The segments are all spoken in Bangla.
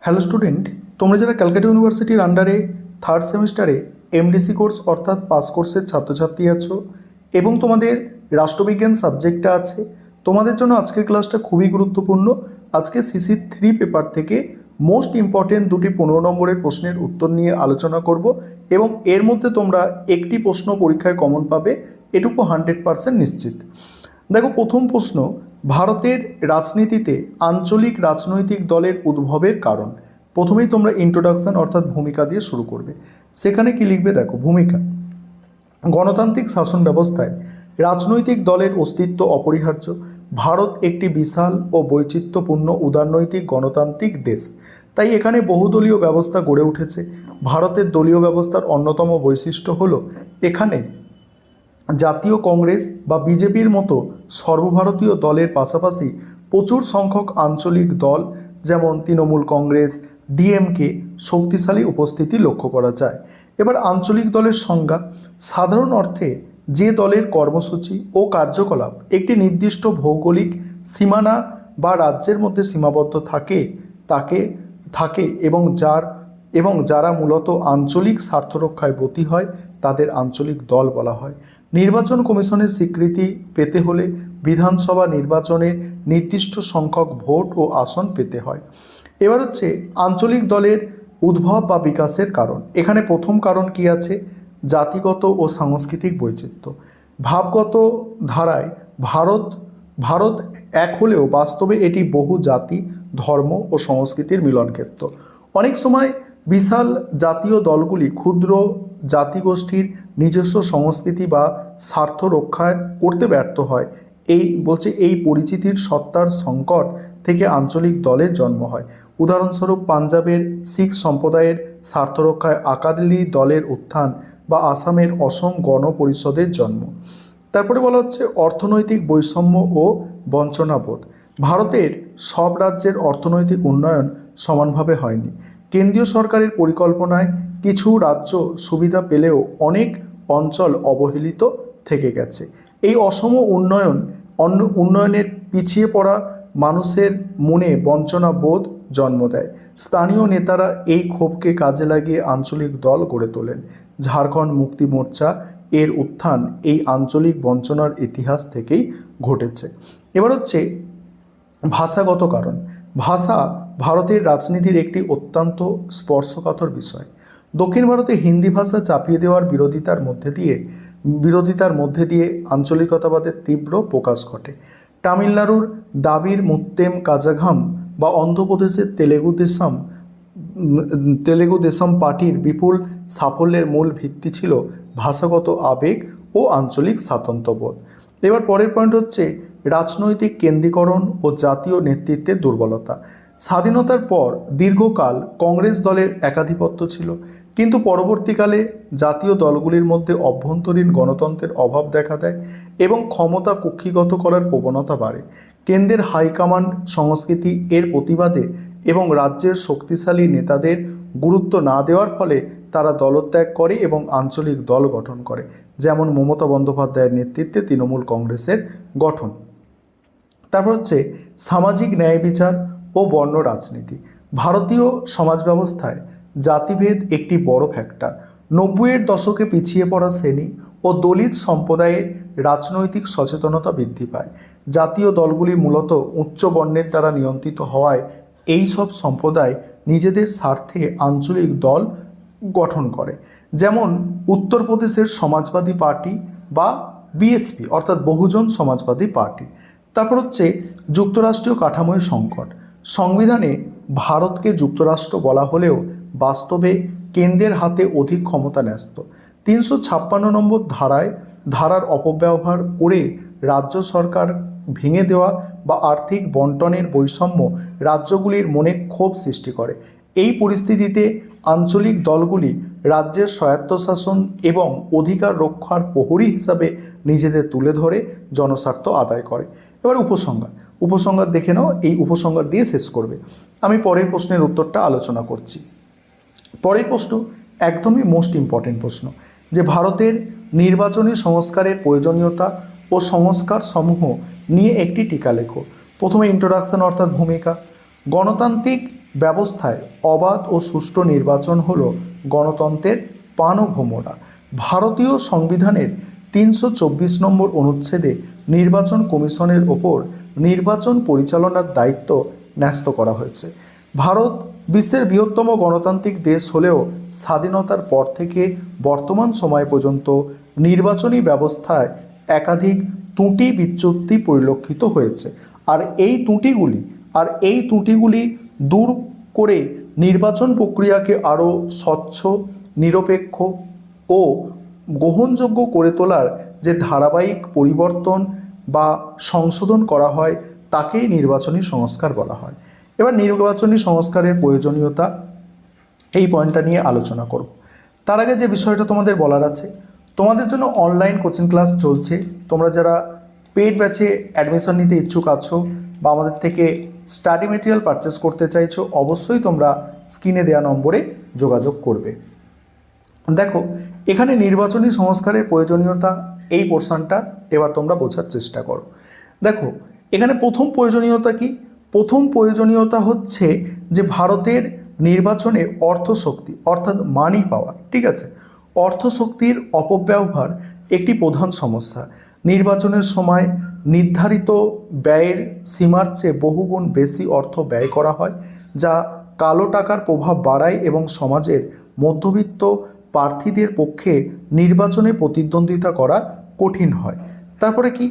হ্যালো স্টুডেন্ট, তোমরা যারা ক্যালকাটা ইউনিভার্সিটির আন্ডারে থার্ড সেমিস্টারে এমডিসি কোর্স অর্থাৎ পাস কোর্সের ছাত্রছাত্রী আছো এবং তোমাদের রাষ্ট্রবিজ্ঞান সাবজেক্টটা আছে, তোমাদের জন্য আজকের ক্লাসটা খুবই গুরুত্বপূর্ণ। আজকে সিসি 3 পেপার থেকে মোস্ট ইম্পর্টেন্ট দুটি 15 নম্বরের প্রশ্নের উত্তর নিয়ে আলোচনা করব এবং এর মধ্যে তোমরা একটি প্রশ্ন পরীক্ষায় কমন পাবে, এটুকু 100% নিশ্চিত। দেখো, প্রথম প্রশ্ন, ভারতের রাজনীতিতে আঞ্চলিক রাজনৈতিক দলের উদ্ভবের কারণ। প্রথমেই তোমরা ইন্ট্রোডাকশন অর্থাৎ ভূমিকা দিয়ে শুরু করবে। সেখানে কি লিখবে? দেখো, ভূমিকা। গণতান্ত্রিক শাসন ব্যবস্থায় রাজনৈতিক দলের অস্তিত্ব অপরিহার্য। ভারত একটি বিশাল ও বৈচিত্র্যপূর্ণ উদারনৈতিক গণতান্ত্রিক দেশ, তাই এখানে বহুদলীয় ব্যবস্থা গড়ে উঠেছে। ভারতের দলীয় ব্যবস্থার অন্যতম বৈশিষ্ট্য হলো এখানে জাতীয় কংগ্রেস বা বিজেপির মতো সর্বভারতীয় দলের পাশাপাশি প্রচুর সংখ্যক আঞ্চলিক দল যেমন তৃণমূল কংগ্রেস, ডিএমকে শক্তিশালী উপস্থিতি লক্ষ্য করা যায়। এবার আঞ্চলিক দলের সংজ্ঞা। সাধারণ অর্থে যে দলের কর্মসূচি ও কার্যকলাপ একটি নির্দিষ্ট ভৌগোলিক সীমানা বা রাজ্যের মধ্যে সীমাবদ্ধ থাকে এবং যারা মূলত আঞ্চলিক স্বার্থ রক্ষায় ব্রতী হয় তাদের আঞ্চলিক দল বলা হয়। নির্বাচন কমিশনের স্বীকৃতি পেতে হলে বিধানসভা নির্বাচনে নির্দিষ্ট সংখ্যক ভোট ও আসন পেতে হয়। এবার হচ্ছে আঞ্চলিক দলের উদ্ভব বা বিকাশের কারণ। এখানে প্রথম কারণ কি আছে? জাতিগত ও সাংস্কৃতিক বৈচিত্র্য। ভাবগত ধারায় ভারত এক হলেও বাস্তবে এটি বহু জাতি, ধর্ম ও সংস্কৃতির মিলনক্ষেত্র। অনেক সময় বিশাল জাতীয় দলগুলি ক্ষুদ্র জাতিগোষ্ঠীর নিজস্ব সংস্কৃতি বা স্বার্থ রক্ষা করতে ব্যর্থ হয়। এই পরিচিতির সত্তার সংকট থেকে আঞ্চলিক দলের জন্ম হয়। উদাহরণস্বরূপ পাঞ্জাবের শিখ সম্প্রদায়ের স্বার্থ রক্ষায় আকালি দলের উত্থান বা আসামের অসম গণ পরিষদের জন্ম। তারপরে বলা হচ্ছে অর্থনৈতিক বৈষম্য ও বঞ্চনাবোধ। ভারতের সব রাজ্যের অর্থনৈতিক উন্নয়ন সমানভাবে হয়নি। কেন্দ্রীয় সরকারের পরিকল্পনায় কিছু রাজ্য সুবিধা পেলেও অনেক অঞ্চল অবহেলিত থেকে গেছে। এই অসম উন্নয়নের পিছিয়ে পড়া মানুষের মনে বঞ্চনা বোধ জন্ম দেয়। স্থানীয় নেতারা এই ক্ষোভকে কাজে লাগিয়ে আঞ্চলিক দল গড়ে তোলেন। ঝাড়খণ্ড মুক্তি মোর্চা এর উত্থান এই আঞ্চলিক বঞ্চনার ইতিহাস থেকেই ঘটেছে। এবার হচ্ছে ভাষাগত কারণ। ভাষা ভারতের রাজনীতির একটি অত্যন্ত স্পর্শকাতর বিষয়। দক্ষিণ ভারতে হিন্দি ভাষা চাপিয়ে দেওয়ার বিরোধিতার মধ্যে দিয়ে আঞ্চলিকতাবাদের তীব্র প্রকাশ ঘটে। তামিলনাড়ুর দাবির মুত্তেম কাজাঘাম বা অন্ধ্রপ্রদেশের তেলেগু দেশম পার্টির বিপুল সাফল্যের মূল ভিত্তি ছিল ভাষাগত আবেগ ও আঞ্চলিক স্বাতন্ত্র্যবোধ। এবার পরের পয়েন্ট হচ্ছে রাজনৈতিক কেন্দ্রীকরণ ও জাতীয় নেতৃত্বের দুর্বলতা। স্বাধীনতার পর দীর্ঘকাল কংগ্রেস দলের একাধিপত্য ছিল, কিন্তু পরবর্তীকালে জাতীয় দলগুলির মধ্যে অভ্যন্তরীণ গণতন্ত্রের অভাব দেখা দেয় এবং ক্ষমতা কুক্ষিগত করার প্রবণতা বাড়ে। কেন্দ্রের হাইকমান্ড সংস্কৃতি এর প্রতিবাদে এবং রাজ্যের শক্তিশালী নেতাদের গুরুত্ব না দেওয়ার ফলে তারা দলত্যাগ করে এবং আঞ্চলিক দল গঠন করে, যেমন মমতা বন্দ্যোপাধ্যায়ের নেতৃত্বে তৃণমূল কংগ্রেসের গঠন। তারপর হচ্ছে সামাজিক ন্যায় বিচার ও বর্ণ রাজনীতি। ভারতীয় সমাজ ব্যবস্থায় জাতিভেদ একটি বড় ফ্যাক্টর। 90-এর দশকে পিছিয়ে পড়া শ্রেণী ও দলিত সম্প্রদায়ের রাজনৈতিক সচেতনতা বৃদ্ধি পায়। জাতীয় দলগুলি মূলত উচ্চ বর্ণের দ্বারা নিয়ন্ত্রিত হওয়ায় এই সব সম্প্রদায় নিজেদের স্বার্থে আঞ্চলিক দল গঠন করে, যেমন উত্তরপ্রদেশের সমাজবাদী পার্টি বা বিএসপি অর্থাৎ বহুজন সমাজবাদী পার্টি। তারপর হচ্ছে যুক্তরাষ্ট্রীয় কাঠামোর সংকট। সংবিধানে ভারতকে যুক্তরাষ্ট্র বলা হলেও বাস্তবে কেন্দ্রের হাতে অধিক ক্ষমতা ন্যস্ত। 356 নম্বর ধারার অপব্যবহার করে রাজ্য সরকার ভেঙে দেওয়া বা আর্থিক বণ্টনের বৈষম্য রাজ্যগুলির মনে ক্ষোভ সৃষ্টি করে। এই পরিস্থিতিতে আঞ্চলিক দলগুলি রাজ্যের স্বায়ত্তশাসন এবং অধিকার রক্ষার প্রহরী হিসাবে নিজেদের তুলে ধরে জনস্বার্থ আদায় করে। এবার উপসংহার দেখে নাও, এই উপসংহার দিয়ে শেষ করবে। আমি পরের প্রশ্নের উত্তরটা আলোচনা করছি। পরের প্রশ্ন একদমই মোস্ট ইম্পর্টেন্ট প্রশ্ন, যে ভারতের নির্বাচনী সংস্কারের প্রয়োজনীয়তা ও সংস্কার সমূহ নিয়ে একটি টিকা লেখো। প্রথমে ইন্ট্রোডাকশন অর্থাৎ ভূমিকা। গণতান্ত্রিক ব্যবস্থায় অবাধ ও সুষ্ঠু নির্বাচন হল গণতন্ত্রের প্রাণভোমরা। ভারতীয় সংবিধানের 324 নম্বর অনুচ্ছেদে নির্বাচন কমিশনের ওপর নির্বাচন পরিচালনার দায়িত্ব ন্যস্ত করা হয়েছে। ভারত বিশ্বের বৃহত্তম গণতান্ত্রিক দেশ হলেও স্বাধীনতার পর থেকে বর্তমান সময় পর্যন্ত নির্বাচনী ব্যবস্থায় একাধিক ত্রুটি বিচ্যুতি পরিলক্ষিত হয়েছে। আর এই ত্রুটিগুলি দূর করে নির্বাচন প্রক্রিয়াকে আরও স্বচ্ছ, নিরপেক্ষ ও গ্রহণযোগ্য করে তোলার যে ধারাবাহিক পরিবর্তন বা সংশোধন করা হয় তাকেই নির্বাচনী সংস্কার বলা হয়। এবার নির্বাচনী সংস্কারের প্রয়োজনীয়তা, এই পয়েন্টটা নিয়ে আলোচনা করব। তার আগে যে বিষয়টা তোমাদের বলার আছে, তোমাদের জন্য অনলাইন কোচিং ক্লাস চলছে। তোমরা যারা পেইড ব্যাচে অ্যাডমিশন নিতে ইচ্ছুক আছো বা আমাদের থেকে স্টাডি মেটেরিয়াল পারচেস করতে চাইছো, অবশ্যই তোমরা স্ক্রিনে দেওয়া নম্বরে যোগাযোগ করবে। দেখো, এখানে নির্বাচনী সংস্কারের প্রয়োজনীয়তা, এই পোর্শনটা এবার তোমরা বোঝার চেষ্টা করো। দেখো, এখানে প্রথম প্রয়োজনীয়তা কি? প্রথম প্রয়োজনীয়তা হচ্ছে যে ভারতের নির্বাচনে অর্থশক্তি অর্থাৎ মানি পাওয়ার, ঠিক আছে, অর্থশক্তির অপব্যবহার একটি প্রধান সমস্যা। নির্বাচনের সময় নির্ধারিত ব্যয়ের সীমার চেয়ে বহুগুণ বেশি অর্থ ব্যয় করা হয়, যা কালো টাকার প্রভাব বাড়ায় এবং সমাজের মধ্যবিত্ত প্রার্থীদের পক্ষে নির্বাচনে প্রতিদ্বন্দ্বিতা করা কঠিন হয়। তারপরে কি?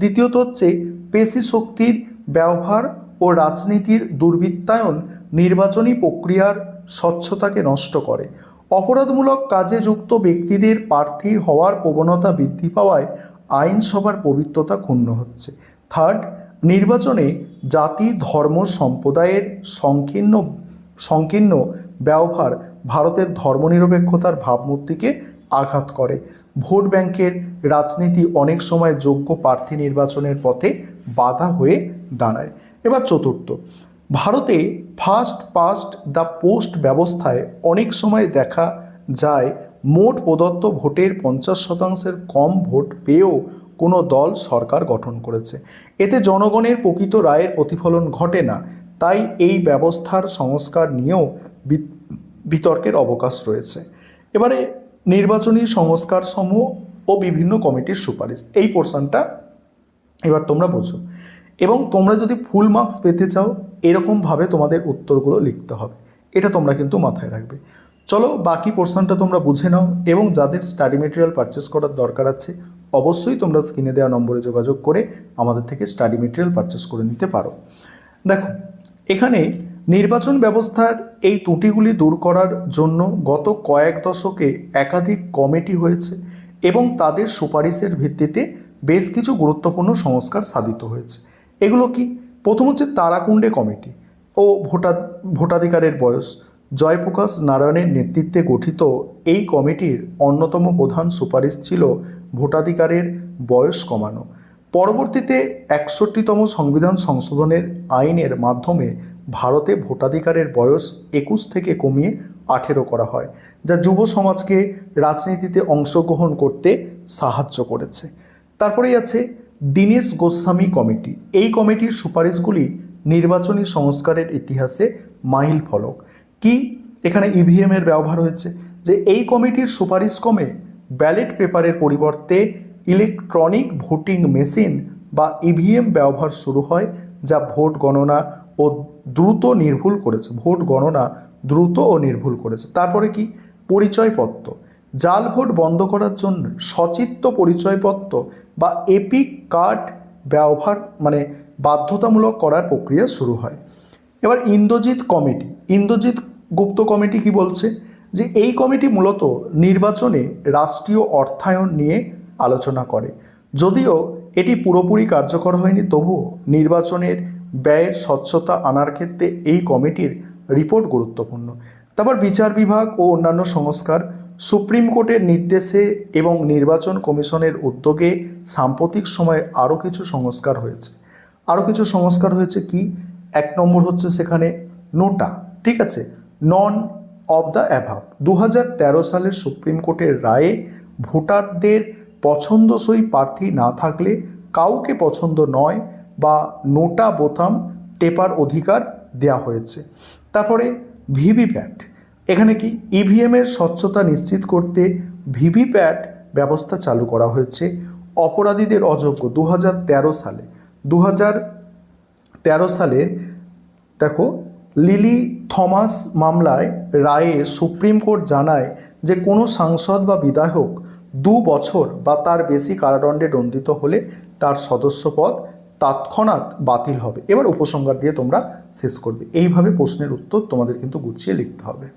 দ্বিতীয়ত হচ্ছে পেশি শক্তির ব্যবহার ও রাজনীতির দুর্বৃত্তায়ন নির্বাচনী প্রক্রিয়ার স্বচ্ছতাকে নষ্ট করে। অপরাধমূলক কাজে যুক্ত ব্যক্তিদের প্রার্থী হওয়ার প্রবণতা বৃদ্ধি পাওয়ায় আইনসভার পবিত্রতা ক্ষুণ্ণ হচ্ছে। থার্ড, নির্বাচনে জাতি, ধর্ম, সম্প্রদায়ের সংকীর্ণ ব্যবহার ভারতের ধর্মনিরপেক্ষতার ভাবমূর্তিকে আঘাত করে। ভোট ব্যাংকের রাজনীতি অনেক সময় যোগ্য প্রার্থী নির্বাচনের পথে বাধা হয়ে দাঁড়ায়। এবার চতুর্থ, ভারতে ফার্স্ট পাস্ট দ্য পোস্ট ব্যবস্থায় অনেক সময় দেখা যায় মোট প্রদত্ত ভোটের 50% কম ভোট পেয়েও কোনো দল সরকার গঠন করেছে। এতে জনগণের প্রকৃত রায়ের প্রতিফলন ঘটে না। তাই এই ব্যবস্থার সংস্কার নিয়েও বিতর্কের অবকাশ রয়েছে। এবারে নির্বাচনী সংস্কার সমূহ ও বিভিন্ন কমিটির সুপারিশ, এই পোর্শনটা এবার তোমরা বোঝো। এবং তোমরা যদি ফুল মার্কস পেতে চাও, এরকমভাবে তোমাদের উত্তরগুলো লিখতে হবে, এটা তোমরা কিন্তু মাথায় রাখবে। চলো বাকি পোর্শনটা তোমরা বুঝে নাও, এবং যাদের স্টাডি মেটেরিয়াল পারচেস করার দরকার আছে অবশ্যই তোমরা স্ক্রিনে দেওয়া নম্বরে যোগাযোগ করে আমাদের থেকে স্টাডি মেটেরিয়াল পারচেস করে নিতে পারো। দেখো, এখানে নির্বাচন ব্যবস্থার এই ত্রুটিগুলি দূর করার জন্য গত কয়েক দশকে একাধিক কমিটি হয়েছে এবং তাদের সুপারিশের ভিত্তিতে বেশ কিছু গুরুত্বপূর্ণ সংস্কার সাধিত হয়েছে। এগুলো কি? প্রথম হচ্ছে তারাকুণ্ডে কমিটি ও ভোটাধিকারের বয়স। জয়প্রকাশ নারায়ণের নেতৃত্বে গঠিত এই কমিটির অন্যতম প্রধান সুপারিশ ছিল ভোটাধিকারের বয়স কমানো। পরবর্তীতে 61তম সংবিধান সংশোধনের আইনের মাধ্যমে ভারতে ভোটাধিকারের বয়স 21 থেকে কমিয়ে 18 করা হয়, যা যুব সমাজকে রাজনীতিতে অংশগ্রহণ করতে সাহায্য করেছে। তারপরেই আছে দীনেশ গোস্বামী কমিটি। এই কমিটির সুপারিশগুলি নির্বাচনী সংস্কারের ইতিহাসে মাইল ফলক। কি? এখানে ইভিএম এর ব্যবহার হয়েছে, যে এই কমিটির সুপারিশ ক্রমে ব্যালট পেপারের পরিবর্তে ইলেকট্রনিক ভোটিং মেশিন বা ইভিএম ব্যবহার শুরু হয়, যা ভোট গণনা ও দ্রুত নির্ভুল করেছে। তারপরে কি? পরিচয়পত্র। জাল ভোট বন্ধ করার জন্য সচিত্র পরিচয়পত্র বা এপিক কার্ড ব্যবহার বাধ্যতামূলক করার প্রক্রিয়া শুরু হয়। এবার ইন্দ্রজিৎ গুপ্ত কমিটি কি বলছে? যে এই কমিটি মূলত নির্বাচনে রাষ্ট্রীয় অর্থায়ন নিয়ে আলোচনা করে। যদিও এটি পুরোপুরি কার্যকর হয়নি, তবুও নির্বাচনের ব্যয়ের স্বচ্ছতা আনার ক্ষেত্রে এই কমিটির রিপোর্ট গুরুত্বপূর্ণ। তারপর বিচার বিভাগ ও অন্যান্য সংস্কার। সুপ্রিম কোর্টের নির্দেশে এবং নির্বাচন কমিশনের উদ্যোগে সাম্প্রতিক সময়ে আরও কিছু সংস্কার হয়েছে। কি? 1 নম্বর হচ্ছে সেখানে নোটা, ঠিক আছে, নন অব দ্য অ্যাভাব। 2013 সালের সুপ্রিম কোর্টের রায়ে ভোটারদের পছন্দসই প্রার্থী না থাকলে কাউকে পছন্দ নয় বা নোটা বোতাম টেপার অধিকার দেয়া হয়েছে। তারপরে ভিভিপ্যাট, এখানে কি ইভিএমের স্বচ্ছতা নিশ্চিত করতে ভিভিপ্যাট ব্যবস্থা চালু করা হয়েছে। অপরাধীদের অযোগ্য 2013 সালে 2013 সালের দেখো লিলি থমাস মামলায় রায়ে সুপ্রিম কোর্ট জানায় যে কোনো সাংসদ বা বিধায়ক 2 বছর বা তার বেশি কারাদণ্ডে দণ্ডিত হলে তার সদস্যপদ তৎক্ষণাৎ বাতিল হবে। এবার উপসংহার দিয়ে তোমরা শেষ করবে। এইভাবে প্রশ্নের উত্তর তোমাদের কিন্তু গুছিয়ে লিখতে হবে।